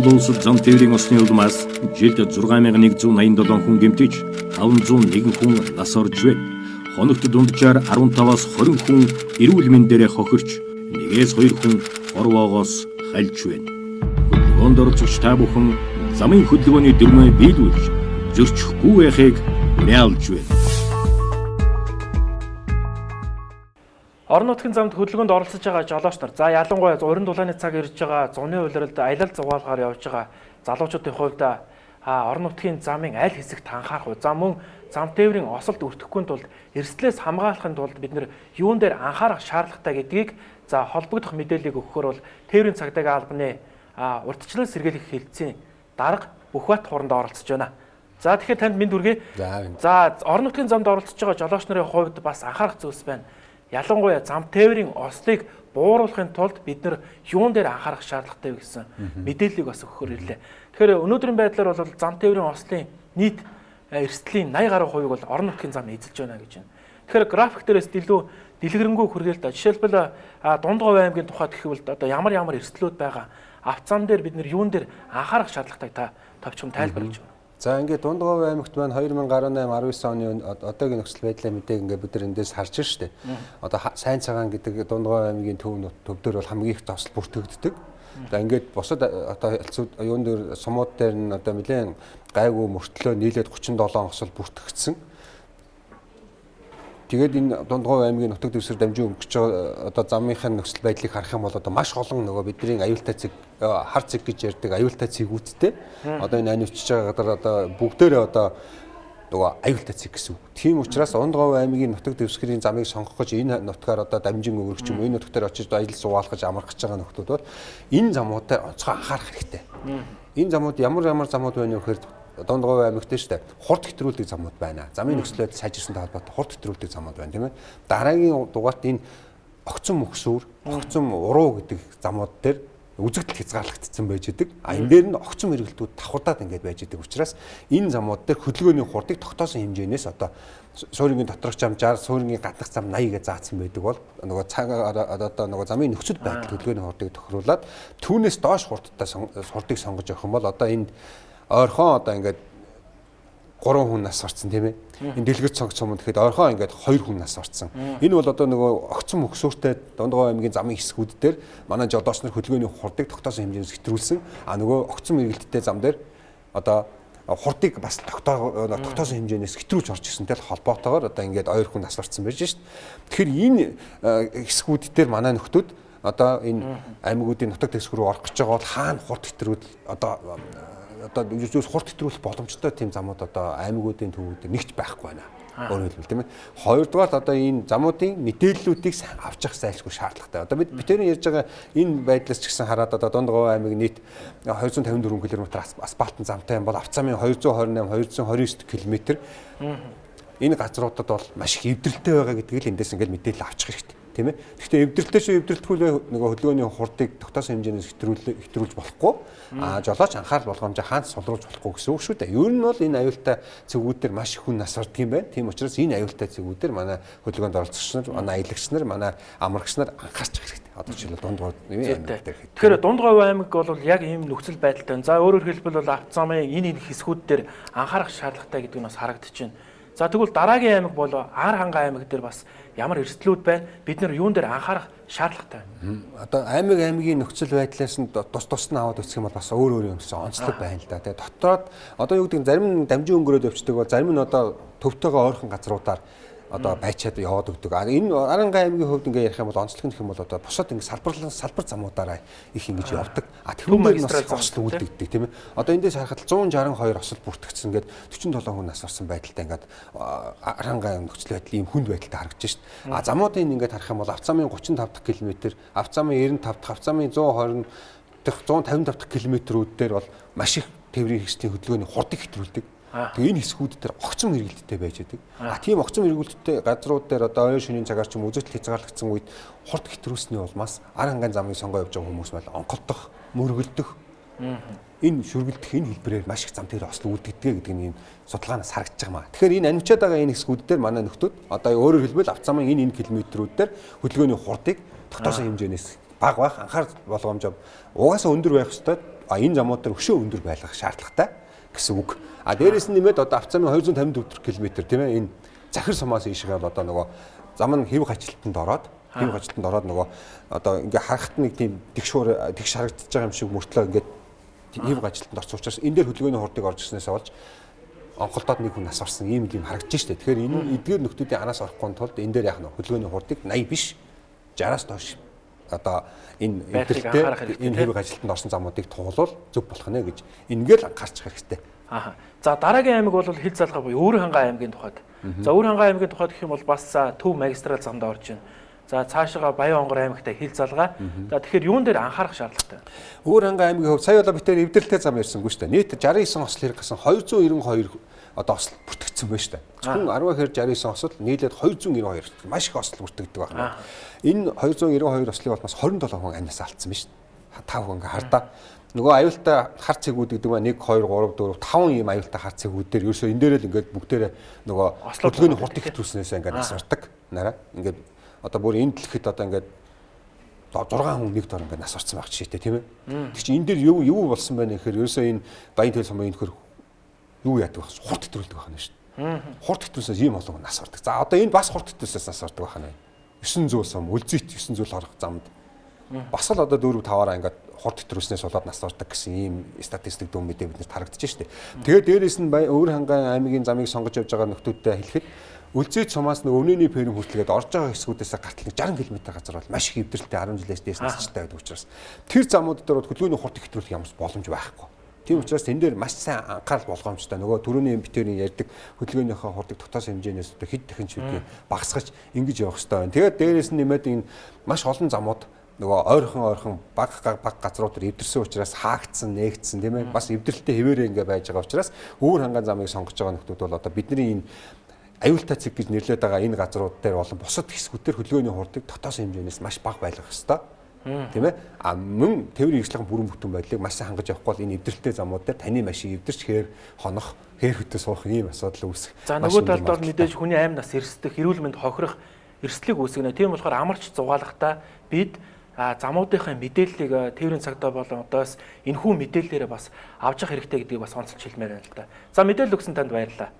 Монгол улсад зам тээврийн осны улмаас жилд 6187 хүн гэмтэж 501 хүн нас орж байна. Хоногт дунджаар 15-аас 20 хүн эрүүл мэндээрээ хохирч, 1-2 хүн орвоогоос хальж байна. Хөдөөнд орж та бүхэн замын хөдөлгөөний дөрмөө биелүүлж зөрчихгүй байхыг уриалж байна. Орон нутгийн замд хөдөлгөөнд оролцож байгаа жолооч нар за ялангуяа уран дулааны цаг ирж байгаа зуны улиралд аялал зугаалгаар явж байгаа залуучуудын хувьд орон нутгийн замын аль хэсэгт анхаарах вэ? За мөн зам тээврийн осолд өртөхгүй тулд эрсдлээс хамгаалахын тулд бид нэр юун дээр анхаарах шаардлагатай гэдгийг за холбогдох мэдээллийг өгөхөөр бол тээврийн цагдаагийн албаны урьдчилан сэргийлэх хэлтсийн дарга Бүхбат хуранд оролцож байна. За тэгэхээр танд мэд хүргэе. За орон нутгийн замд оролцож байгаа жолооч нарын хувьд бас анхаарах зүйлс байна. Ялангуяа зам тээврийн ослыг бууруулахын тулд бид нэр юун дээр анхаарах шаардлагатай вэ гэсэн мэдээллийг бас өгөхөөр ирлээ. Тэгэхээр өнөөдрийн байдлаар бол зам тээврийн ослын нийт эрсдлийн 80 гаруй хувийг бол орон нутгийн зам эзэлж байна гэж байна. Тэгэхээр график дээрээс илүү дэлгэрэнгүй хүргээл та. Жишээлбэл Дундгов аймгийн тухайд гэвэл одоо ямар эрсдлүүд байгаа автозам дээр бид нэр юун дээр анхаарах шаардлагатай та товчхон тайлбарлаж байна. За ингээд Дундгов аймагт маань 2018-19 оны одоогийн нөхцөл байдлын мэдээг ингээд бид нар эндээс харж штэ. Одоо сайн цагаан гэдэг Дундгов аймгийн төв дээр бол хамгийн их тосол бүртгэгддэг. За ингээд бусад одоо хэлцүүд юун дээр сумууд дээр нь одоо нэлээд гайгүй мөртлөө нийлээд 37 осол бүртгэгдсэн. Тэгээд энэ Дундгов аймгийн нутаг дэвсгэр дамжин өнгөж байгаа одоо замынхын нөхцөл байдлыг харах юм бол одоо маш олон нөгөө бидний аюултай цэг хар цэг гэж ярьдаг аюултай цэгүүдтэй одоо энэ анивчж байгаа одоо бүгдээрээ одоо нөгөө аюултай цэг гэсэн үг. Тийм учраас Дундгов аймгийн нутаг дэвсгэрийн замыг сонгох гэж энэ нутгаар одоо дамжин өнгөрч юм энэ нутгаар очиж аялал суулгах гэж амрах гэж байгаа нөхдүүд бол энэ замуудаар онцгой анхаарах хэрэгтэй. Энэ замууд ямар замууд байна вэ гэхээр Дундгов аймагт шүү дээ. Хурд хэтрүүлдэг замууд байна. Замын нөхцөл байдал сайжирсантай холбоотой хурд хэтрүүлдэг замууд байна, тийм ээ. Дараагийн дугаарт энэ огцом мөхсүүр, огцом уруу гэдэг замууд дээр үзэгдэл хязгаарлагдсан байж идэг. Энэ дээр нь огцом эргэлтүүд давхардаад ингээд байж идэг учраас энэ замууд дээр хөдөлгөөний хурдыг тогтоосон хэмжээнээс одоо суурингийн доторх зам 60, суурингийн гаднах зам 80 гэж заасан байдаг бол нөгөө одоо нөгөө замын нөхцөл байдал хөдөлгөөний хурдыг тохируулаад түүнээс доош хурдтай хурдыг сонгож явах юм бол одоо энэ ойрхон одоо ингээд 3 хүн нас орсон тийм ээ. Энэ дэлгэрч цогц сумд гэхэд ойрхон ингээд 2 хүн нас орсон. Энэ бол одоо нөгөө огцом мөхсөөртэй Дундгов аймгийн замын хэсгүүд дээр манай жолооч нар хөдөлгөөний хурдыг тогтоосон хэмжээс хэтрүүлсэн. Нөгөө огцом эргэлттэй зам дээр одоо хурдыг бас тогтоосон хэмжээс хэтрүүлж орж ирсэнтэй холбоотойгоор одоо ингээд 2 хүн нас орсон байж шít. Тэгэхээр энэ хэсгүүд дээр манай нөхдүүд одоо энэ аймагуудын нутаг дэвсгэр рүү орох гэж байгаа бол хаана хурд хэтрүүл одоо юус хурд хэтрүүлэх боломжтой тийм замууд одоо аймагуудын төвүүд нэгч байхгүй байна. Өөрөөр хэлбэл тийм ээ. Хоёрдугаар одоо энэ замуудын мэдээллүүдийг авч явах зайлшгүй шаардлагатай. Одоо бид тэрийн ярьж байгаа энэ байдлаас ч гэсэн хараад одоо Дундгов аймаг нийт 254 км асфальтын замтай юм бол автозамын 228, 229 км энэ газруудад бол маш их эвдрэлтэй байгаа гэдгийг л эндээс ингээд мэдээлэл авчих хэрэгтэй. Тийм ээ. Гэхдээ эвдрэлтэй шүү эвдрэлтгүүл нөгөө хөдөлгөөний хурдыг тогтоосон хэмжээс хэтрүүлж болохгүй. Жолооч анхаарал болгоомжоо хаант сулруулж болохгүй гэсэн үг шүү дээ. Ер нь бол энэ аюултай цэгүүдээр маш их хүн нас ордог юм байна. Тийм учраас энэ аюултай цэгүүдээр манай хөдөлгөөнд оролцогч нар, манай аялагч нар, манай амрагч нар анхаарч хэрэгтэй. Одоо жишээлбэл Дундгов аймаг дээр. Тэгэхээр Дундгов аймаг бол яг ийм нөхцөл байдалтай. За өөрөөр хэлбэл бол автозамын энэ хэсгүүд дээр анхаарах шаардлагатай гэдэг нь бас харагдчихэв. За тэгвэл дараагийн аймаг бол Ар ханга аймаг дээр бас ямар эрсдлүүд байна? Бид нар юун дээр анхаарах шаардлагатай байна? Одоо аймгийн нөхцөл байдлаас нь тус нь аваад үзэх юм бол бас өөр юмсан онцлог байна л да. Тэгээ дотроод одоо юу гэдэг зарим нь дамжин өнгөрөөд явцдаг бол зарим нь одоо төвтэйгээ ойрхон газруудаар одоо байчаад яваад өгдөг. Энэ Аран аймгийн хувьд ингээ ярих юм бол онцлог нь гэх юм бол одоо бусад ингээ салбар замуудаараа их ингэж явдаг. Түүнийг бас осол үлдэгдэг тийм ээ. Одоо эндээс харахад 162 осол бүртгэгдсэн ингээд 47 хүн нас орсон байдалтай ингээд Аран аймгийн нөхцөл байдал ийм хүнд байдалтай харагдаж шít. Замуудын ингээд харах юм бол автозамын 35 дахь км, автозамын 95 дахь, автозамын 120 дахь, 155 дахь км-рүүд дээр бол маш их тээврийн хэсгийн хөдөлгөөний хурдыг хэтрүүлдэг. Тэгээ энэ хэсгүүд дээр огцом эргэлттэй байж байдаг. Тийм огцом эргэлттэй газрууд дээр одоо ойр шөнийн цагаар ч үзэгдэл хязгаарлагдсан үед хурд хэтрүүлсний улмаас ар хангаан замыг сонгоо явж байгаа хүмүүс бол онголдох, мөргөлдөх энэ шүргэлдэх энэ хэлбэрээр маш их зам дээр осол үлддэг гэдэг нь судалгаанаас харагдаж байгаа маа. Тэгэхээр энэ анивчаад байгаа энэ хэсгүүд дээр манай нөхдүүд одоо өөрөөр хэлбэл автозамын энэ километрүүд дээр хөдөлгөөний хурдыг тогтоосон хэмжээнээс бага байх, анхаарал болгоомж угаасаа өндөр байх ёстой. Энэ замууд дээр өшөө өндөр байлгах шаардлагатай гэсэн үг. Дээрээс нь нэмээд одоо авцамын 254 км тийм ээ энэ захир сумаас ийшээ одоо нөгөө зам нь хэв хажилтанд ороод нөгөө одоо ингээ харахад нэг тийм тэгш харагдаж байгаа юм шиг мөртлөө ингээ хэв хажилтанд орсон учраас энэ дээр хөдөлгөөний хурдыг орж ирснээс болж онголдоод нэг хүн нас орсон ийм харагдаж штэ. Тэгэхээр энэ эдгээр нөхдүүдийн араас орохгүй тулд энэ дээр яах нь хөдөлгөөний хурдыг 80 биш 60-аас доош одоо энэ эвдэлтэй энэ хэв хажилтанд орсон замуудыг туулвал зөв болох нэ гэж ингээл анхаарчих хэрэгтэй. За дараагийн аймаг бол хил залгаа буюу Өвөр хангаан аймгийн тухайд. За Өвөр хангаан аймгийн тухайд гэх юм бол бас төв магистрал замд орж байна. За цаашаа Баян онгор аймагтай хил залгаа. За тэгэхээр юун дээр анхаарах шаардлагатай вэ? Өвөр хангаан аймгийн хувьд сая болоо бид тэр эвдэлтэй зам ярьсангүй шүү дээ. Нийт 69 осол хэрэг гасан 292 одоо осол бүртгэгдсэн байна шүү дээ. Зөвхөн 10 хэр 69 осол нийлээд 292 маш их осол бүртгэгддэг байна. Энэ 292 ослыг бол бас 27 хүн амнаас алдсан байна шүү дээ. 5 хүн ингээ хардаа. Нөгөө аюултай хар цэгүүд гэдэг нь 1 2 3 4 5 ийм аюултай хар цэгүүд дээр ерөөсөө энэ дээр л ингээд бүгдээрээ нөгөө хөдөлгөөний хурдыг хэтрүүлснээс ингээд нас ордог. Нараа ингээд одоо бүр энэ дэлхэд одоо ингээд 6 хүн нэг дор ингээд нас орсон байх жишээтэй тийм ээ. Тэг чи энэ дээр юу болсон байна гэхээр ерөөсөө энэ баян тэл сумын энэхэр юу яадаг вэ? Хурд хэтрүүлдэг байна шүү дээ. Хурд хэтрүүлсээс ийм олон нас ордог. За одоо энэ бас хурд хэтрүүлсээс нас ордог байна. 900 сум үлзийт 900 орох замд бас л одоо 4 5-аараа ингээд хурд хэтрүүлснээс болоод нас ордог гэсэн ийм статистик дүн мэдээ биднэрт харагдаж штэ. Тэгээд дээрээс нь Өвөр хангаан аймгийн замыг сонгож явж байгаа нөхдүүдтэй хэлэхэд үлзийт сумаас нэг өвнөний ферм хүртэлгээд орж байгаа хэсгүүдээс гартал 60 км газар бол маш их эвдэрэлтэй 10 жилээс дээш насчтай байдаг учраас тэр замууд дээр хөдөлгөөний хурд хэтрүүлэх ямар боломж байхгүй. Тийм учраас энэ дээр маш сайн анхаарал болгоомжтой. Нөгөө түрүүний битэрийн ярьдаг хөдөлгөөнийхөө хурдыг дотоос хэмжээнээс хэд дахин чүдгийг багасгаж ингэж явах хэрэгтэй байна. Тэгээд дээрээс нь нэмээд энэ маш олон замууд нөгөө ойрхон баг газрууд төр эвдэрсэн учраас хаагдсан, нээгдсэн тийм ээ. Бас эвдэрэлтэй хэвээрээ ингээ байж байгаа учраас Өвөр хангаан замыг сонгож байгаа нөхдүүд бол одоо бидний энэ аюултай цэг гэж нэрлэдэг байгаа энэ газрууд дээр болон бусад хэсгүүдээр хөдөлгөөний хурдыг дотоос хэмжээнээс маш бага байлгах хэрэгтэй. Тийм ээ. Мөн тээврийн хэрэгслийн бүрэн бүтэн байдлыг маш сайн хангаж явахгүй бол энэ эвдэрэлтэй замууд дээр таны машин эвдэрч хээр хонох, хээр хөтө суух ийм асуудал үүсэх. За нөгөө талд бол мэдээж хүний амь нас эрсдэх, эрүүл мэнд хохирох эрсдлийг үүсгэнэ. Тийм болохоор амарч зугаалгахдаа бид замуудынхаа мэдээллийг тээврийн цагдаа болон одоос энэхүү мэдээллээрээ бас авч явах хэрэгтэй гэдгийг бас онцолж хэлмээр байна л да. За мэдээлэл өгсөн танд баярлалаа.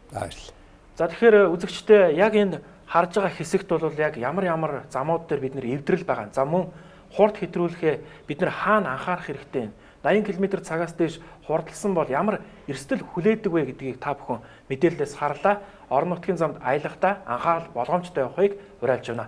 Баярлалаа. За тэгэхээр үзэгчдээ яг энэ харж байгаа хэсэгт бол яг ямар замууд дээр бид нэр эвдрэл байгаа. За мөн хурд хэтрүүлэхээ бид нэр хаана анхаарах хэрэгтэй вэ? 80 км цагаас дээш хурдлсан бол ямар эрсдэл хүлээдэг вэ гэдгийг та бүхэн мэдээлэлээс харлаа. Орон нутгийн замд аялахдаа анхаарал болгоомжтой явахыг уриалж байна.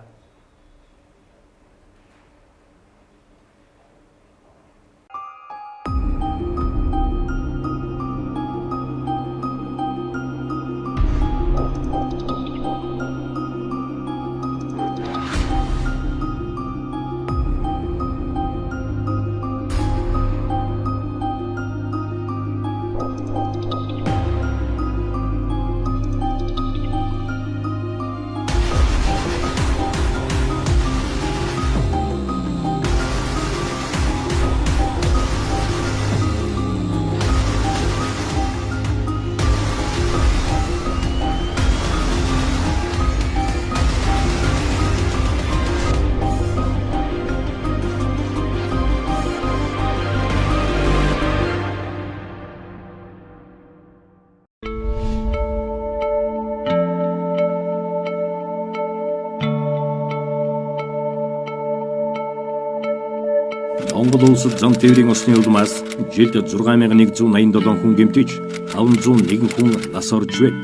Монгол улсад зам тээврийн Ослын улмаас жилд 6187 хүн гэмтэж 501 хүн нас орж байна.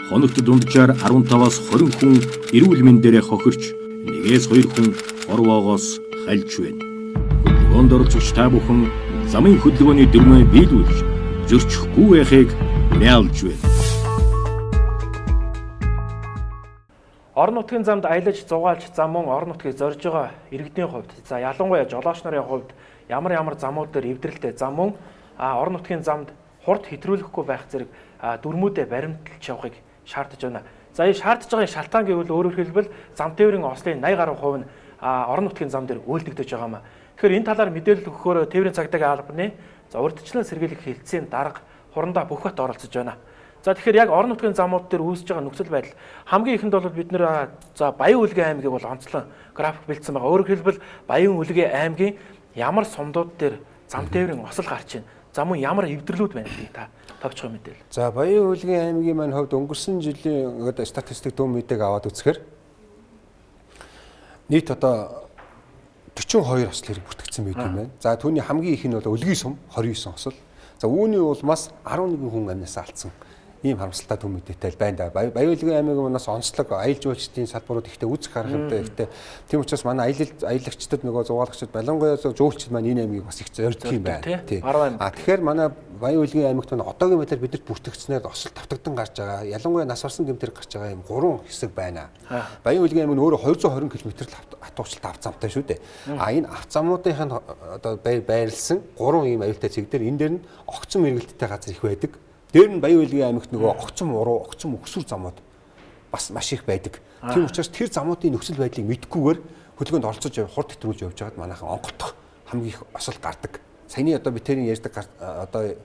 Хоногт дунджаар 15-аас 20 хүн эрүүл мэндээрээ хохирч, 1-2 хүн орвоогоос хальж байна. Хөдөлгөөнд орж та бүхэн замын хөдөлгөөний дөрмөө биелүүлж зөрчихгүй байхыг уриалж байна. Орон нутгийн замд аялаж зугаалж замун орон нутгийг зорж байгаа иргэдийн хувьд за ялангуяа жолооч нарын хувьд ямар замууд дээр эвдрэлтэй замун орон нутгийн замд хурд хэтрүүлэхгүй байх зэрэг дүрмүүдээ баримталж явахыг шаардаж байна. За энэ шаардж байгаа шалтгаан гэвэл өөрөөр хэлбэл зам тээврийн Ослын 80% нь орон нутгийн зам дээр үйлдэгдэж байгаа юм. Тэгэхээр энэ талаар мэдээлэл өгөхөөр тээврийн цагдаагийн албаны за урьдчилан сэргийлэх хэлтсийн дарга хурандаа бүх бат оролцож байна. За тэгэхээр яг орон нутгийн замууд дээр үүсэж байгаа нөхцөл байдал хамгийн ихэнд бол бид нэр за Баян Үлгийн аймгийг бол онцлон график бэлдсэн байгаа. Өөрөөр хэлбэл Баян Үлгийн аймгийн ямар сумдууд дээр зам тээврийн осол гарч байна. За мөн ямар эвдэрлүүд байна гэдгийг та товчхон мэдээл. За Баян Үлгийн аймгийн маань хувьд өнгөрсөн жилийн статистик дүн мэдээг аваад үзэхээр нийт одоо 42 осол хэрэг бүртгэгдсэн байт юм байна. За түүний хамгийн их нь бол Үлгийн сум 29 осол. За үүний улмаас 11 хүн амнасаа алдсан. Ийм харамсалтай төв мэдээтэй байна да. Баян Үлгийн аймаг манаас онцлог аялал жуулчлалын салбарууд ихтэй үзэх харах юмтай ихтэй. Тийм учраас манай аялагчдад нөгөө зугаалагчдад балангуяа жуулчид маань энэ аймгийг бас их зорддог юм байна. Тийм. Тэгэхээр манай Баян Үлгийн аймагт одоогийн байдлаар бидэрт бүртгэгдснээр осол тавтагдан гарч байгаа. Ялангуяа нас барсан гэмтэр гарч байгаа юм 3 хэсэг байна. Баян Үлгийн аймаг нь өөрөө 220 км хатуучилт авц замтай шүү дээ. Энэ авц замуудын одоо байрлсан 3 ийм аюултай цэг дээр энэ дээр нь огцом мэргэлттэй газар их байдаг. Дээр нь Баян Үлгийн аймагт нөгөө огцом уруу, огцом өгсүр замууд бас маш их байдаг. Тийм учраас тэр замуудын нөхцөл байдлыг мэдгүйгээр хөдөлгөөнд оролцож хурд хэтрүүлж явж байгаад манайхан онготох хамгийн их осол гардаг. Саяны одоо битэрийн ярьдаг одоо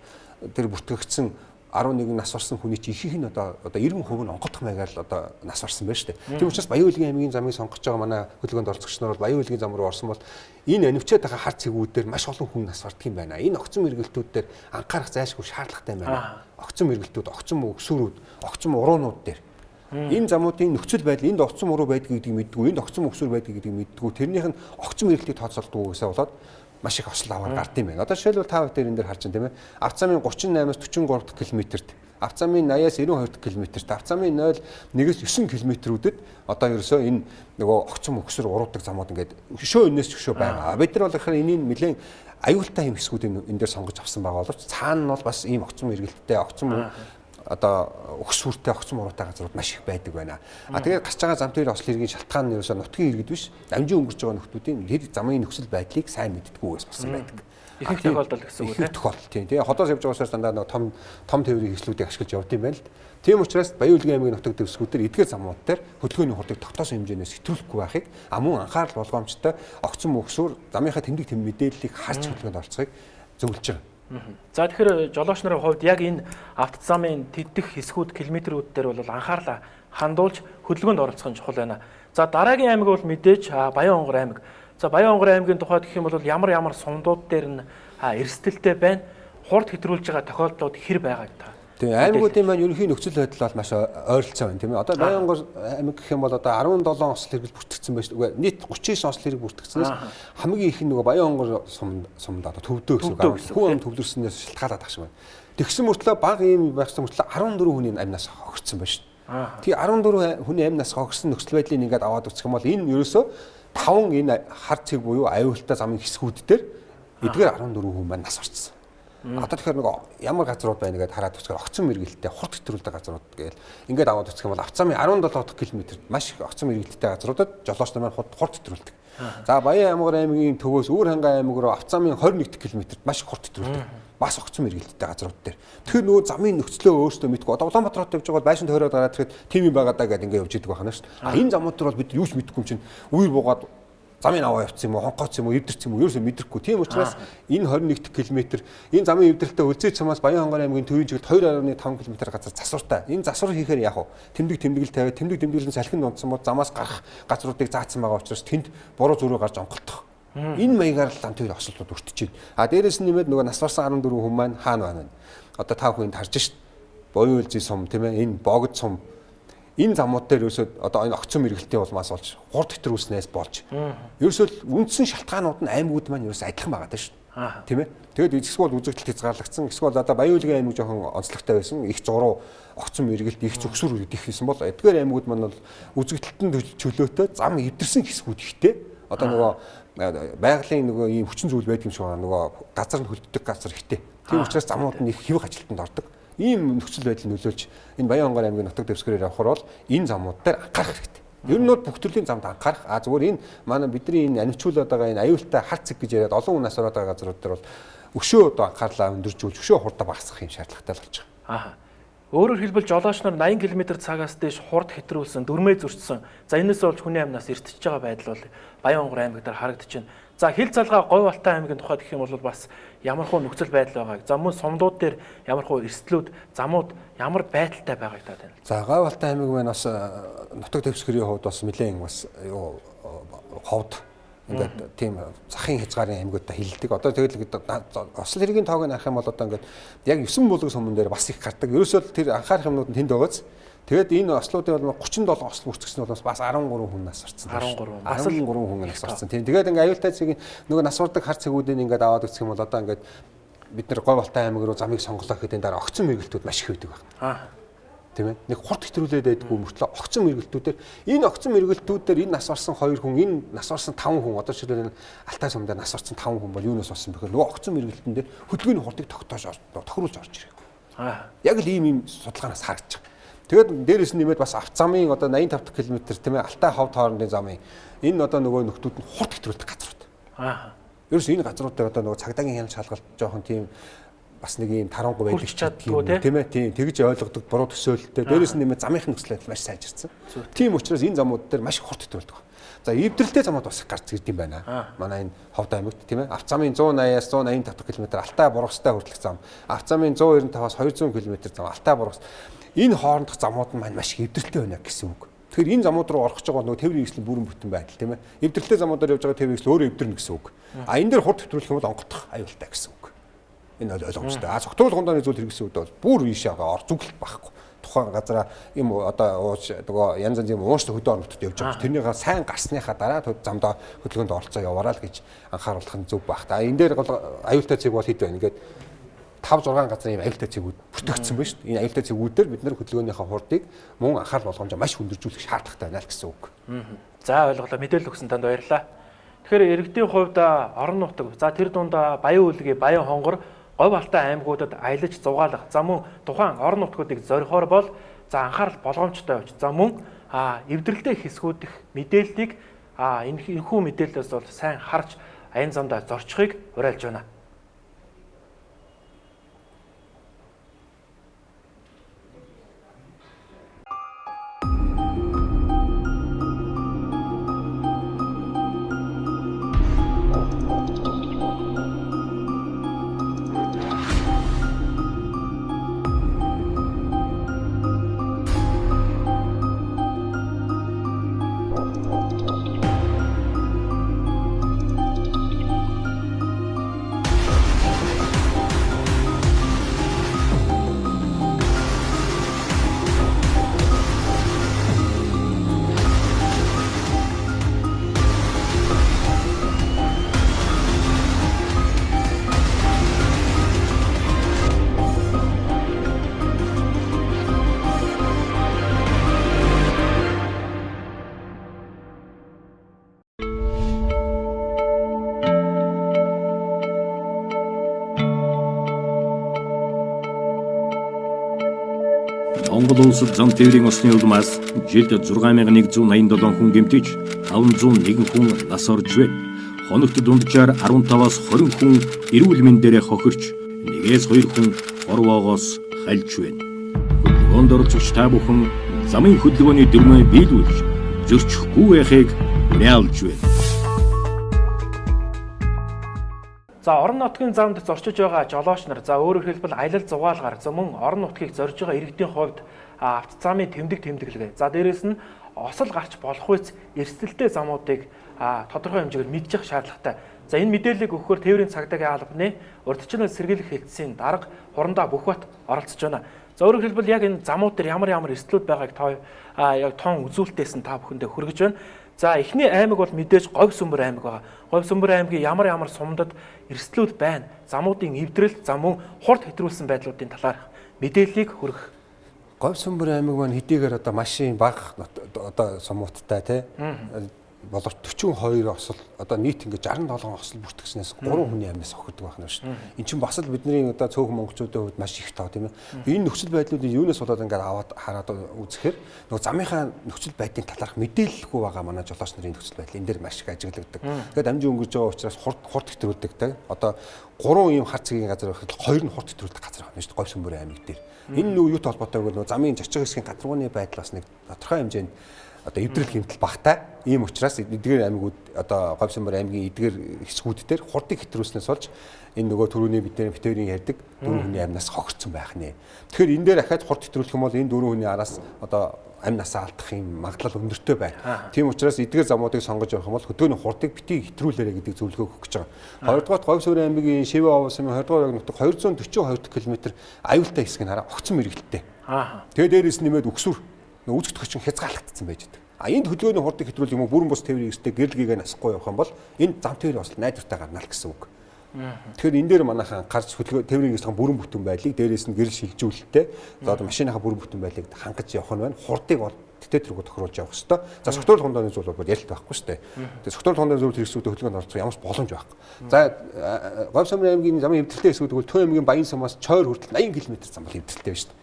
тэр бүртгэгдсэн 11 нас барсан хүний чинь ихэнх нь одоо 90% нь онготох маягаар л одоо нас барсан байна шүү дээ. Тийм учраас Баян Үлгийн аймгийн замыг сонгож байгаа манай хөдөлгөөнд оролцогч нар бол Баян Үлгийн зам руу орсон бол энэ анивчаад байгаа хар цэгүүдээр маш олон хүн нас барддаг юм байна. Энэ огцом мэргэлтүүд дээр анхаарах зайлшгүй шаардлагатай юм байна. Огцом мэргэлтүүд, огцом өгсүүрүүд, огцом уруунууд дээр энэ замуудын нөхцөл байдал энд огцом уруу байдаг гэдгийг мэддэггүй, энд огцом өгсүүр байдаг гэдгийг мэддэггүй. Тэрнийх нь огцом мэргэлтийг тооцоолдгүйгээсээ болоод маш их осол аваад гард юм байна. Одоо жишээлбэл та бүхэн энэ дээр харж байна тийм ээ. Авц замын 38-аас 43 км-т, авц замын 80-аас 92 км-т, авц замын 0-1-ээс 9 км-рүүдэд одоо ерөөсөө энэ нөгөө огцом өгсөр уруудаг замууд ингээд өшөө өнөөс өшөө байгаа. Бид нар бол гэхээр энийг нэлээд аюултай юм хэсгүүдийг энэ дээр сонгож авсан байгаа боловч цаана нь бол бас ийм огцом эргэлттэй, огцом одоо өгсүүртэй, огцом уруутай газрууд маш их байдаг байна. Тэгээд гарч байгаа зам тээврийн осол хэргийн шалтгаан нь ерөөсөө нутгийн иргэд биш, дамжин өнгөрч байгаа нөхдүүдийн тэр замын нөхцөл байдлыг сайн мэддэггүйгээс болсон байдаг. Ихэнх тохиолдолд гэсэн үг тийм. Ихэнх тохиолдол тийм. Тэгээ ходоос явж байгаасаа дандаа нэг том тээврийн хэвслүүдийг ашиглаж явд юм байна л. Тийм учраас Баян Үлгийн аймгийн нутаг дэвсгүүдээр эдгээр замууд дээр хөдөлгөөний хурдыг тогтоосон хэмжээнээс хэтрүүлэхгүй байхыг мөн анхаарал болгоомжтой огцом өгсөөр замынхаа тэмдэг тэм мэдээллийг харж хөдөлгөөнд орцохыг зөвлөж байгаа. За тэгэхээр жолооч нарын хувьд яг энэ авто замын тэддэх хэсгүүд километрүүд дээр бол анхаарлаа хандуулж хөдөлгөөнд оролцох нь чухал байна. За дараагийн аймаг бол мэдээж Баян Онгор аймаг. За Баян Онгор аймгийн тухайд гэх юм бол ямар сумдууд дээр нь эрсдэлтэй байна. Хурд хэтрүүлж байгаа тохиолдлууд хэр байгаа гэдэг. Тийм аймагуудын маань ерөнхий нөхцөл байдал бол маш ойролцоо байна тийм ээ. Одоо Баян Онгор аймаг гэх юм бол одоо 17 осол хэрэг бүртгэгдсэн байж үгүй нийт 39 осол хэрэг бүртгэгдсэнээс хамгийн их нь нөгөө Баян Онгор сумд одоо Хөдөө гэсэн хүн төвлөрснөөс шалтгаалаад ах шиг байна. Тэгсэн мөртлөө баг ийм байсан мөртлөө 14 хүний амнаас хохирцсон байна шүү дээ. Тэгээ 14 хүний амнаас хохирсон нөхцөл байдлыг ингээд аваад үзэх юм бол энэ ерөөсөө 5 энэ хар цэг буюу аюултай замын хэсгүүд дээр эдгээр 14 хүн маань нас барцсан. Одоо тэгэхээр нөгөө ямар газрууд байна гэдээ хараад үзэхээр огцом мэргэлттэй хурд хэтрүүлдэг газрууд гээл ингээд аваад үзэх юм бол авц замын 17 дахь км маш их огцом мэргэлттэй газруудад жолооч нар маань хурд хэтрүүлдэг. За Баян аймгийн төвөөс Өөр хангаан аймаг руу авц замын 21 дахь км маш их хурд хэтрүүлдэг. Бас огцом мэргэлттэй газрууд дээр. Тэгэхээр нөгөө замын нөхцлөө өөрсдөө мэдгүй. Одоо Улаанбаатарт явж байгаа байшин тойроод гараад ирэхэд тийм юм байгаа даа гэдэг ингээд явж идэг байна шүү дээ. Энэ замууд дээр бол бид юу ч мэдэхгүй юм чинь үер буугаад замын аваа явцсан юм уу, хонгооц юм уу, эвдэрч юм уу, ерөөсөө мэдрэхгүй. Тийм учраас энэ 21 км энэ замын эвдэрэлтэй үлзий цамаас Баян Онгор аймгийн төвийн чиглэлд 2.5 км газар засвартай. Энэ засвар хийхээр яах вэ? Тэмдэг тавиад тэмдэглэн салхин дундсан бол замаас гарах газруудыг заасан байгаа учраас тэнд буруу зөрөө гарч онголдох. Энэ маягаар л зам тээврийн осолтууд өртөж байна. Дээрээс нь нэмээд нөгөө нас барсан 14 хүн маань хаана байна? Одоо та бүхэнд харж шít. Боён үлзий сум тийм ээ, энэ богд сум энэ замууд дээр ерөөсөө одоо энэ огцом мэргэлтийн улмаас болж хурд хэтрүүлснээс болж ерөөсөө үндсэн шалтгаанууд нь аймагуд маань ерөөсөө адилхан байгаа даа шүү дээ. Тийм ээ. Тэгээд эсвэл үзэгдэлт хязгаарлагдсан, эсвэл одоо Баян Үлгийн аймаг жоохон онцлогтой байсан, их зуруу огцом мэргэлт, их зөвсөр идэх гэсэн бол эдгээр аймагуд маань бол үзэгдэлтэн чөлөөтэй зам эвдэрсэн хэсгүүд ихтэй. Одоо нөгөө байгалийн нөгөө ийм хүчин зүйл байдаг юм шиг байна. Нөгөө газар нь хөлддөг газар ихтэй. Тийм учраас замууд нь их хэвэг ажилтнанд ордог. Ийм нөхцөл байдал нөлөөлж энэ Баян Онгор аймгийн нутаг дэвсгэрээр явхаар бол энэ замууд дээр анхаарах хэрэгтэй. Ер нь бол бүх төрлийн замд анхаарах. Зүгээр энэ манай бидний энэ анивчуулаад байгаа энэ аюултай хар цэг гэж яриад олон хүн нас ороод байгаа газрууд дээр бол өшөө одоо анхаарлаа өндөржүүлж өшөө хурдаа багасгах юм шаардлагатай болж байгаа. Өөрөөр хэлбэл жолооч нар 80 км/цагаас дээш хурд хэтрүүлсэн, дөрмөө зөрчсөн. За энэс болж хүний амнаас эртэж байгаа байдал бол Баян Онгор аймаг дээр харагдаж байна. За хил залгаа говь алтай аймгийн тухайд гэх юм бол бас ямархуу нөхцөл байдал байгааг. За мөн сумдууд дээр ямархуу эрсдлүүд, замууд ямар байдалтай байгааг таа тань. За говь алтай аймаг маань бас нутаг дэвсгэрийн хувьд бас нэлээд бас юу ховд ингээд тийм захын хязгаарын аймагуудаа хилдэг. Одоо тэгэл Ослын хэргийн тоог нь харах юм бол одоо ингээд яг 9 булаг суман дээр бас их гардаг. Ерөөсөө тэр анхаарах юмнууд нь тэнд байгааз. Тэгээд энэ ослуудын бол 37 осл бүртгэсэн бол бас 13 хүн нас орсон. 13 хүн нас орсон. Тийм. Тэгээд ингээ аюултай цэгийн нөгөө нас урдаг хар цэгүүдийн ингээд аваад үзэх юм бол одоо ингээд бид нар говь алтай аймаг руу замыг сонголоо гэхэд энэ дараа огцон мэргэлтүүд маш их байдаг байна. Тийм ээ. Нэг хурд хэтрүүлээд байдгүй мөртлөө огцон мэргэлтүүдээр энэ огцон мэргэлтүүдээр энэ нас орсон 2 хүн, энэ нас орсон 5 хүн одоо жишээлбэл алтай сумдаа нас орсон 5 хүн бол юунаас болсон бэхээр нөгөө огцон мэргэлтэн дээр хөдөлгөөний хурдыг тохируулж орж ирэх. Яг л ийм судалгаанаас харагдаж байгаа. Тэгээд дээрээс нь нэмээд бас авт замын одоо 85 км тийм ээ алтай ховд хоорондын замын энэ одоо нөгөө нөхдүүд нь хурд хэтрүүлдэг газрууд. Ерөөс энэ газруудаар одоо нөгөө цагдаагийн хяналт шалгалт жоохон тийм бас нэг юм тарангүй байдаг тийм ээ тийм тэгж ойлгодог буруу төсөөлөлттэй дээрээс нь нэмээд замынхын нөхцөл байдал маш сайжирсан. Тийм учраас энэ замууд дээр маш хурд хэтрүүлдэг. За эвдрэлтэй замууд бас их гарч ирд юм байна. Манай энэ ховд аймагт тийм ээ авт замын 180-аас 185 км алтай бургастай хүртэлх зам, авт замын 195-аас 200 км зам алтай бургас энэ хоорондох замууд нь маш их эвдрэлтэй байна гэсэн үг. Тэгэхээр энэ замууд руу орох гэж байгаа нөгөө тээврийн хэслийн бүрэн бүтэн байдал тийм ээ. Эвдрэлтэй замуудаар явж байгаа тээврийн хэсэл өөрөө эвдэрнэ гэсэн үг. Энэ дээр хурд хэвтрүүлэх юм бол онгодох аюултай гэсэн үг. Энэ ойлгомжтой. Цогтуул гунданы зүйл хэрэгсэн үед бол бүр ийшээ ор зүгэлт байхгүй. Тухайн газараа юм одоо нөгөө янз янзын ууштай хөдөө орнотод явж байгаа. Тэрнийг сайн гарсныхаа дараа замдаа хөдөлгөөнд оролцоо яваараа л гэж анхааруулах нь зөв байх. Энэ дээр аюултай цэг бол хэд байна ингээд 5-6 газрын юм аюултай цэгүүд бүртгэгдсэн байна шүү дээ. Энэ аюултай цэгүүдээр бид нар хөдөлгөөнийхөө хурдыг мөн анхаарал болгоомжоо маш хүндржүүлэх шаардлагатай байна л гэсэн үг. За ойлголоо. Мэдээлэл өгсөн танд баярлалаа. Тэгэхээр иргэдийн хувьд орон нутаг, за тэр дунд Баян Үлгий, Баян Хонгор, говь алтай аймагуудад аялаж зугаалах, за мөн тухайн орон нутгуудыг зорихоор бол за анхаарал болгоомжтой байж. За мөн эвдрэлтэй хэсгүүдих мэдээллийг энэхүү мэдээллээс бол сайн харж аян замдаа зорчихыг уриалж байна. Монгол улсад зам тээврийн усны улмаас жилд 6187 хүн гэмтэж 501 хүн нас орж байна. Хоногт дунджаар 15-аас 20 хүн эрүүл мэндээрээ хохирч 1-2 хүн хорвоогоос хальж байна. Хөдөөнд орж та бүхэн замын хөдөлгөөний дөрмөө биелүүлж зөрчихгүй байхыг уриалж байна. За орон нутгийн замд зорчиж байгаа жолооч нар за өөрөөр хэлбэл аялал зугаалгаар за мөн орон нутгийг зорж байгаа иргэдийн хувьд авто замын тэмдэглэгээ. За дээрэс нь осол гарч болох үс эрсдэлтэй замуудыг тодорхой хэмжээгээр мэдчих шаардлагатай. За энэ мэдээллийг өгөхөөр тээврийн цагдаагийн албаны урьдчилан сэргийлэх хэлтсийн дарга хурандаа бүх бат оролцож байна. За өөрөөр хэлбэл яг энэ замууд дээр ямар эрсдлүүд байгааг яг тоон үзүүлэлтээс нь та бүхэндээ хүргэж байна. За эхний аймаг бол мэдээж Говь Сүмбэр аймаг байгаа. Говь Сүмбэр аймгийн ямар сумдад эрсдлүүд байна. Замуудын эвдрэл, за мөн хурд хэтрүүлсэн байдлуудын талаар мэдээллийг хүргэх. Говь Сүмбэр аймаг маань хэдийгээр одоо машин бага одоо сумууттай тий боловч 42 осол одоо нийт ингээд 67 осол бүртгэснээс 3 хүний амьнаас охирдог байна шүү дээ. Эн чинь бас л бидний одоо цөөхөн монголчуудын хувьд маш их тоо тийм ээ. Энэ нөхцөл байдлуудыг юунаас болоод ингээд аваад хараад үзэхээр нөгөө замынхаа нөхцөл байдлын талаарх мэдээлэлгүй байгаа манай жолооч нарын нөхцөл байдал энэ дээр маш их ажиглагддаг. Тэгээд амжин өнгөрж байгаа учраас хурд хэтрүүлдэг те. Одоо 3 ийм хар цэгийн газар байхад 2 нь хурд хэтрүүлдэг газар байна шүү дээ. Говь Сүмбэр аймаг дээр. Энэ юу юутай холбоотой вэ? Нөгөө замын жижиг хэсгийн гадаргууны байдлаас нэг тодорхой хэмжээнд одоо эвдрэл гэмтэл багтай. Ийм учраас эдгээр аймагуд одоо Говьсанбар аймгийн эдгээр хэсгүүд дээр хурдыг хэтрүүлснээс болж энэ нөгөө түрүүний битэрийн ярьдаг дөрвөн хүний амнаас хохирцсон байх нэ. Тэгэхээр энэ дээр ахаад хурд хэтрүүлэх юм бол энэ дөрвөн хүний араас одоо амнасаа алдах юм магадлал өндөртэй байна. Тийм учраас эдгээр замуудыг сонгож явах юм бол хөдөөний хурдыг битгий хэтрүүлээрэ гэдэг зөвлөгөө өгөх гэж байгаа. Хоёрдугаар Говьсанбар аймгийн Шивэ овсын 20 дугаар нутаг 242 км аюултай хэсэг нь хараа огцон мэрэгдэлтэй. Тэгээ дээрээс нэмээд өксүр үзэгдэх хүчин хязгаарлагдсан байж байгаа. Энд хөдөөний хурдыг хэтрүүл юм уу бүрэн бус тээврийн эстэй гэрэлгийг насахгүй явах юм бол энэ зам тээврийн осол найдвартай гарна л гэсэн үг. Тэгэхээр энэ дээр манайхан гарч хөдөлгөөн тээврийн эсийн бүрэн бүтэн байдлыг дээрээс нь гэрэл шилжүүлэлттэй за одоо машиныхаа бүрэн бүтэн байдлыг хангаж явах нь байна. Хурдыг бол тэтгэл рүү тохируулж явах хэрэгтэй. За согтуур хондооны зүйл бол ярилт байхгүй шүү дээ. Тэгээ согтуур хондооны зүйл хэрэгсүүдэд хөдөлгөөнд оролцох ямар ч боломж байхгүй. За Говьсанбар аймгийн замын эвдрэлтэй хэсгүүд бол Төв аймгийн Баян сумаас Чойр хүртэл 80 км зам бол эвдрэлтэй байна шүү дээ.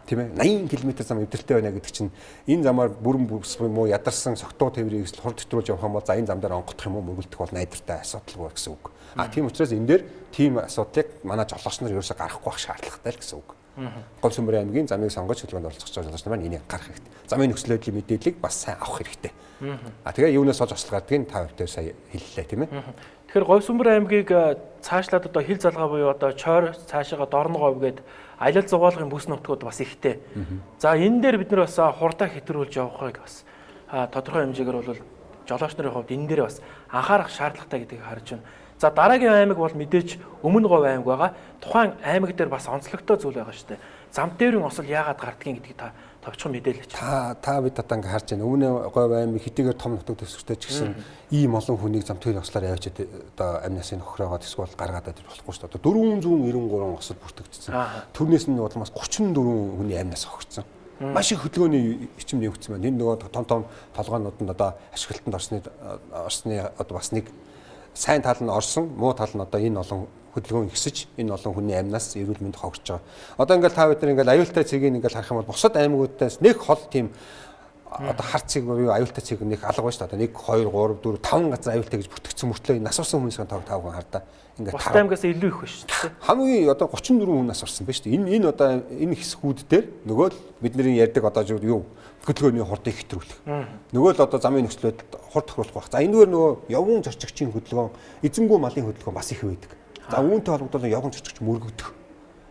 Тийм ээ 80 км зам эвдрэлтэй байна гэдэг чинь энэ замаар бүрэн бүс юм уу ядарсан согтуу тээврийн эсэл хурд хэтрүүлж явах юм бол за энэ зам дээр онгодох юм уу мөргөлдөх бол найдвартай асуудалгүй гэсэн үг. Тийм учраас энэ дээр тийм асуудлыг манай жолооч нар ерөөсөй гарахгүй байх шаардлагатай л гэсэн үг. Говьсанбар аймгийн замыг сонгож хөдөлгөөнд оролцох жолооч нар маань энийг гарах хэрэгтэй. Замын нөхцөл байдлын мэдээллийг бас сайн авах хэрэгтэй. Тэгээ юунаас олж ослол гадгийг та бүхэн сая хэллээ тийм ээ. Тэгэхээр Говьсанбар аймгийг цаашлаад одоо хил залгаа буюу одоо Чойр цаашаага Дорноговь гээд аялал зугаалгын бүс нутгууд бас ихтэй. За энэ дээр бид нар бас хурдаа хэтрүүлж явахыг бас тодорхой хэмжээгээр бол жолооч нарын хувьд энэ дээр бас анхаарах шаардлагатай гэдгийг харж байна. За дараагийн аймаг бол мэдээж Өмнө Говь аймаг байгаа. Тухайн аймаг дээр бас онцлогтой зүйл байгаа шүү дээ. Зам тээврийн осол яагаад гардгийг гэдгийг та товчхон мэдээлж байна. Та бид одоо ингээ харж байна. Өмнө Говь аймаг хэдийгээр том нутаг дэвсгэртэй ч гэсэн ийм олон хүнийг зам тээврийн ослоор явуулж одоо амнаас нь охироогоод эсвэл гаргаад идэх болохгүй шүү дээ. Одоо 493 осол бүртгэгдсэн. Төрнөөс нь удамаас 34 хүний амнаас хохирсон. Маш их хөдөлгөөний ичим нэгдсэн байна. Энэ нөгөө том толгоонууд нь одоо ашиглалтанд орсны одоо бас нэг сайн тал нь орсон, муу тал нь одоо энэ олон хөдөлгөөн ихсэж энэ олон хүний амнаас эрүүл мэнд хогж байгаа. Одоо ингээл та бид нар ингээл аюултай цэгийг ингээл харах юм бол бусад аймагуудаас нэг хол тийм одоо хар цэг буюу аюултай цэг нэг алга байна шүү дээ. 1 2 3 4 5 газар аюултай гэж бүртгэгдсэн мөртлөө нас орсон хүмүүсийн тог 5 хүн хардаа. Ингээд бусад аймагаас илүү их байна шүү дээ. Хамгийн одоо 34 хүн нас орсон байна шүү дээ. Энэ одоо энэ хэсгүүд дээр нөгөө л бидний ярьдаг одоо юу хөдөлгөөний хурдыг хэтрүүлэх. Нөгөө л одоо замын нөхцөл байдалд хурд тохируулах байх. За энэгээр нөгөө явган зорчигчийн хөдөлгөөн, эзэмгүй малын хөдөлгөөн бас их байдаг. За үүнтэй холбогдуулан явган зорчигч мөргөгдөх.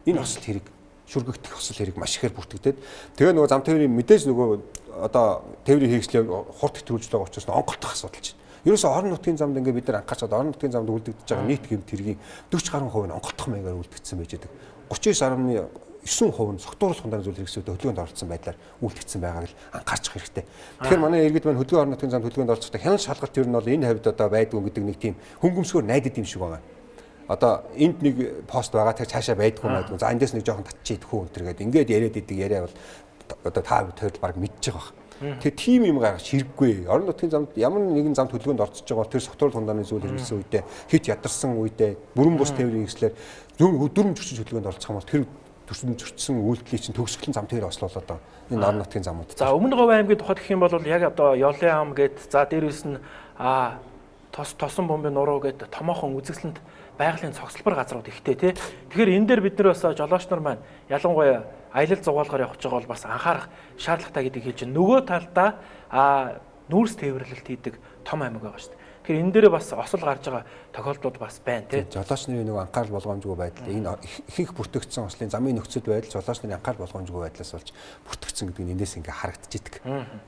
Энэ осол хэрэг, шүргэгдэх осол хэрэг маш ихээр бүртгэгдээд тэгээ нөгөө зам тээврийн мэдээж нөгөө одоо тээврийн хэрэгслээр хурд хэтрүүлж байгаа учраас онголтох асуудал чинь. Ерөөсөө орон нутгийн замд ингээд бид нар анхаарчаад орон нутгийн замд үлдэгдэж байгаа нийт гэмт хэргийн 40 гаруй хувь нь онголтох маягаар үлдэгдсэн байж байгаа. 39.9% нь согтууруулах хундаа зүйл хэрэгсүүдэд хөдөлгөөнд оролцсон байдлаар үлдэгдсэн байгааг л анхаарчих хэрэгтэй. Тэгэхээр манай иргэд маань хөдөлгөөн орон нутгийн замд хөдөлгөөнд оролцохдоо хяналт шалгалт ер нь бол энэ хавьд одоо байдгүй гэдэг нэг тийм хөнгөмсгөр найдад юм шиг байгаа. Одоо энд нэг пост байгаа тэр цаашаа байдгүй байдгүй. За эндээс нэг жоохон татчих идэхүү өнтер гэдэг. Ингээд яриад идэг яриа бол одоо та бүхэн баг мэдчих واخ. Тэгээ тийм юм гаргаж хэрэггүй. Орон нутгийн замд ямар нэгэн замд хөдөлгөөнд орцож байгаа бол тэр согтуур хундааны зүйл хэрэгсэн үедээ хит ядарсан үедээ бүрэн бус тээврийн хэвслэр дүрм зөрчиж хөдөлгөөнд орцох юм бол тэр төрсөн зөрчсөн үйлдэлийг чинь төгсгөлн зам тээвэр ослуулаад байгаа. Энэ орон нутгийн замууд. За Өмнө Говь аймгийн тухайд гэх юм бол яг одоо Ёлын ам гээд за дээрээс нь тосон бомбын нуруу гээд томоохон үзэсгэлэнт байгалийн цогцлбор газрууд ихтэй тий. Тэгэхээр энэ дээр бид нар бас жолооч нар маань ялангуяа аялал зугаалгаар явж байгаа бол бас анхаарах шаардлагатай гэдгийг хэлж байна. Нөгөө талдаа нүүрс тээвэрлэлт хийдэг том аймаг байгаа шүү дээ. Тэгэхээр энэ дээрээ бас осол гарч байгаа тохиолдлууд бас байна тий. Жолооч нарын нөгөө анхаарал болгоомжгүй байдал энэ ихэнх бүртгэгдсэн ослын замын нөхцөл байдал жолооч нарын анхаарал болгоомжгүй байдлаас болж бүртгэгдсэн гэдэг нь эндээс ингээ харагдчихэдэг.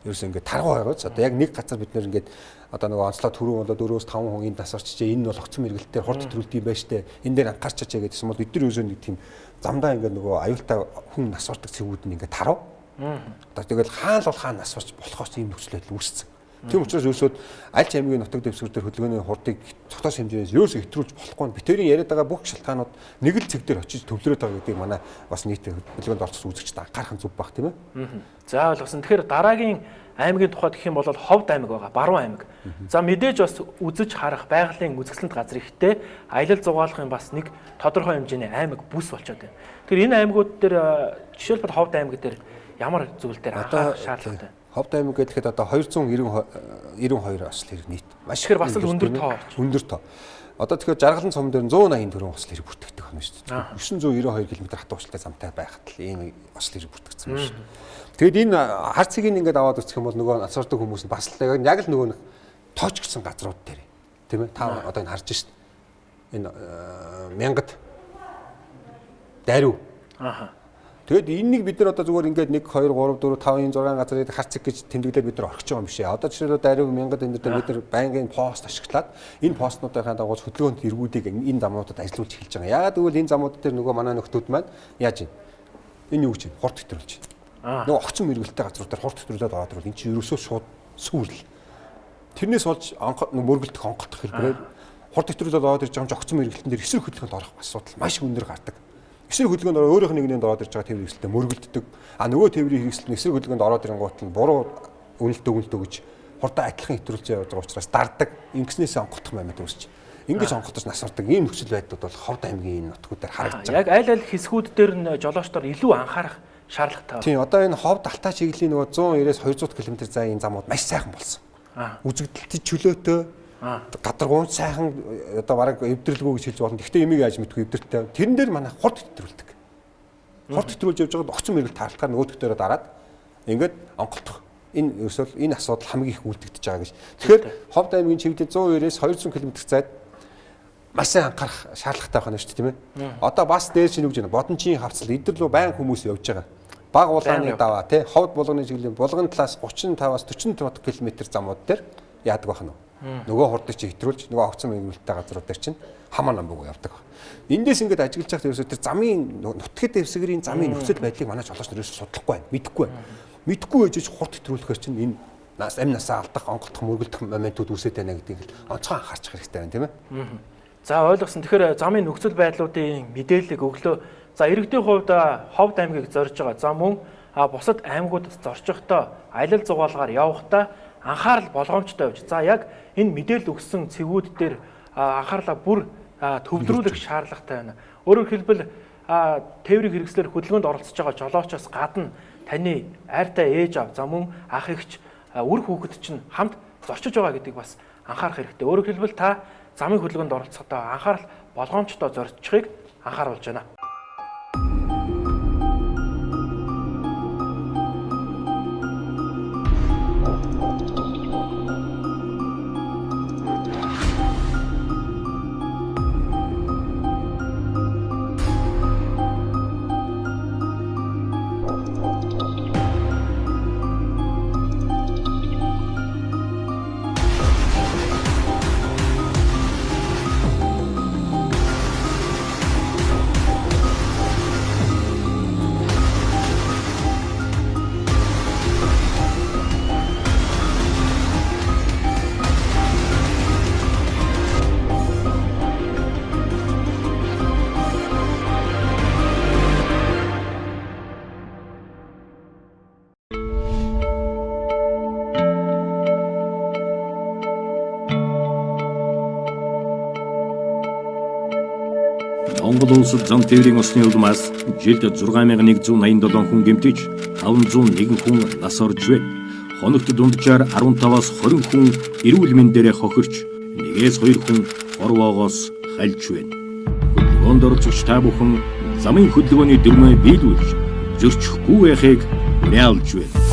Ерөөсөө ингээ таргуу байгааз одоо яг нэг газар бид нэр ингээд одоо нөгөө онцлог түрүү болоо 4-5 хүн энд нас орчижээ энэ бол огцон мэргэлтээр хурд төрүүлт юм байна штэ. Энэ дээр анхаарчаач гэдсэн бол эдгээр юусоо нэг тийм замдаа ингээ нөгөө аюултай хүн нас ордог цэгүүд нь ингээ тарав. Одоо тэгэл хаан л бол хаан нас орч болохоос ийм нөхцөл байдал үүссэн. Тийм учраас ерөөсөө аль ч аймгийн нутаг дэвсгэр дээр хөдөлгөөний хурдыг цогтоос хэмжээс ерөөсөө хэтрүүлж болохгүй. Битэрийн яриад байгаа бүх шалтгаанууд нэг л цэг дээр очиж төвлөрөөд байгаа гэдгийг манай бас нийт хөдөлгөөнд орцсон үзэгчд анхаарах зүв баг тийм ээ. За ойлгосон. Тэгэхээр дараагийн аймгийн тухайд гэх юм бол Ховд аймаг байгаа, Баруун аймаг. За мэдээж бас үзэж харах байгалийн үзэсгэлэнт газар ихтэй аялал зугаалгын бас нэг тодорхой хэмжээний аймаг бүс болчиход байна. Тэгэхээр энэ аймагуд дээр жишээлбэл Ховд аймаг дээр ямар зүйл дээр анхаарах шаардлагатай? Ховд аймаг гэхэд одоо 292 осол хэрэг нийт. Маш ихээр бас л өндөр тоо. Өндөр тоо. Одоо тэгэхээр Жаргалан цом дээр 180 төгрөгийн осол хэрэг бүртгэдэг байна шүү дээ. 992 км хатууштай замтай байхад л ийм осол хэрэг бүртгэгдсэн байна шүү. Тэгэд энэ хар цэгийг ингээд аваад үзэх юм бол нөгөө асуурдаг хүмүүс нь бас л яг л нөгөө нэг тооч гисэн газрууд дээр тийм ээ та одоо энэ харж шít энэ мянгад даруй. Тэгэд энэнийг бид нар одоо зүгээр ингээд 1 2 3 4 5 6 газар хар цэг гэж тэмдэглээд бид нар орхиж байгаа юм биш ээ. Одоо жишээлбэл даруй мянгад энэ дээр бид нар байнгын пост ашиглаад энэ постнуудынхаа дагуулж хөдөлгөөнд эргүүдийг энэ замуудад ажиллуулж эхэлж байгаа. Яагаад гэвэл энэ замууд дээр нөгөө манай нөхдүүд маань яаж юм? Энэ юу гэж хурд хэтрүүлж байна. Нөгөө огцон мэргэлтэй газрууд дээр хурд хэтрүүлээд аваад ирвэл энэ чинь ерөөсөө шууд сүрэл. Тэрнээс болж мөргөлдөх онголдох хэлбэрээр хурд хэтрүүлээд аваад ирж байгаа юм чи огцон мэргэлтэн дээр эсрэг хөдөлгөөнд орох асуудал маш өндөр гардаг. Эсрэг хөдөлгөөнд өөрийнх нь нэгнээнд ороод ирж байгаа тээврийн хэрэгсэлтэй мөргөлддөг. Нөгөө тээврийн хэрэгсэл нь эсрэг хөдөлгөөнд ороод ирэнгуут нь буруу үнэлт өгж хурдан адилхан хэтрүүлж явж байгаа учраас дарддаг. Ингэснээс онголдох момент үүсч. Ингэж онголдож насвардаг ийм нөхцөл байдлууд бол Ховд аймгийн энэ нутгууд дээр харагдаж байгаа. Яг аль аль хэсгүүд дээр нь жолоочдоор илүү анхаарах шаардлагатай. Тийм одоо энэ Ховд Алтай чиглэлийн нөгөө 190-ээс 200 км зайн энэ замууд маш сайхан болсон. Үзэгдэлт чөлөөтэй гадаргуун сайхан одоо бараг эвдэрлэгөө гэж хэлж болно. Гэхдээ эмийг яаж мэдгүй эвдэртэй. Тэрэн дээр манай хурд хэтрүүлдэг. Хурд хэтрүүлж явж байгаад огцон мэрэгт тааралтаар нөгөөдөх дээр дараад ингээд онголдох. Энэ ерөөсөл энэ асуудал хамгийн их үлдэгдэж байгаа гэж. Тэгэхээр Ховд аймгийн чиглэлд 190-ээс 200 км зайд маш сайн анхаарах шаардлагатай байна шүү дээ, тийм ээ. Одоо бас дээр чинь үгж байна. Бодончийн хавцал эдгэрлөө баян хүмүүс явж байгаа. Баг улааны даваа тий Ховд булганы чиглэлийн булган талаас 35-аас 40 км замууд дээр яадаг байх нь. Нөгөө хурдыг чи хэтрүүлж нөгөө огцон мэрэгүүлэлттэй газрууд дээр чинь хамаа намбуг явдаг. Эндээс ингээд ажиллаж байхад ерөөсөө тэр замын нутгад дэвсгэрийн замын нөхцөл байдлыг манай жолооч нар ерөөсөө судлахгүй байна. Мэдэхгүй байна. Мэдэхгүй ээжж хурд хэтрүүлэхээр чинь энэ амь насаа алдах, онголдох, мөргөлдөх моментууд үүсэж байна гэдгийг онцгой анхаарч хэрэгтэй байна, тийм ээ. За ойлгосон. Тэгэхээр замын нөхцөл байдлуудын мэдээллийг өглөө. За иргэдийн хувьд Ховд аймгийг зорж байгаа. За мөн бусад аймагуудад зорчихдоо аялал зугаалгаар явахдаа анхаарал болгоомжтой байж. За яг энэ мэдээлэл өгсөн цэгүүд дээр анхаарлаа бүр төвлөрүүлэх шаардлагатай байна. Өөрөөр хэлбэл тээврийн хэрэгслэр хөдөлгөөнд оролцож байгаа жолоочоос гадна таны айртай ээж аав, за мөн ах эгч, үр хүүхэд чинь хамт зорчиж байгаа гэдгийг бас анхаарах хэрэгтэй. Өөрөөр хэлбэл та замын хөдөлгөөнд оролцохдоо анхаарал болгоомжтой зорчихыг анхааруулж байна. Монгол улсад зам тээврийн осны улмаас жилд 6187 хүн гэмтэж 501 хүн нас орж байна. Хоногт дунджаар 15-аас 20 хүн эрүүл мэндээр хохирч 1-2 хүн орвоогоос хальж байна. Хөдөлгөөнд оролцогч та бүхэн замын хөдөлгөөний дүрмээ биелүүлж зөрчихгүй байхыг уриалж байна.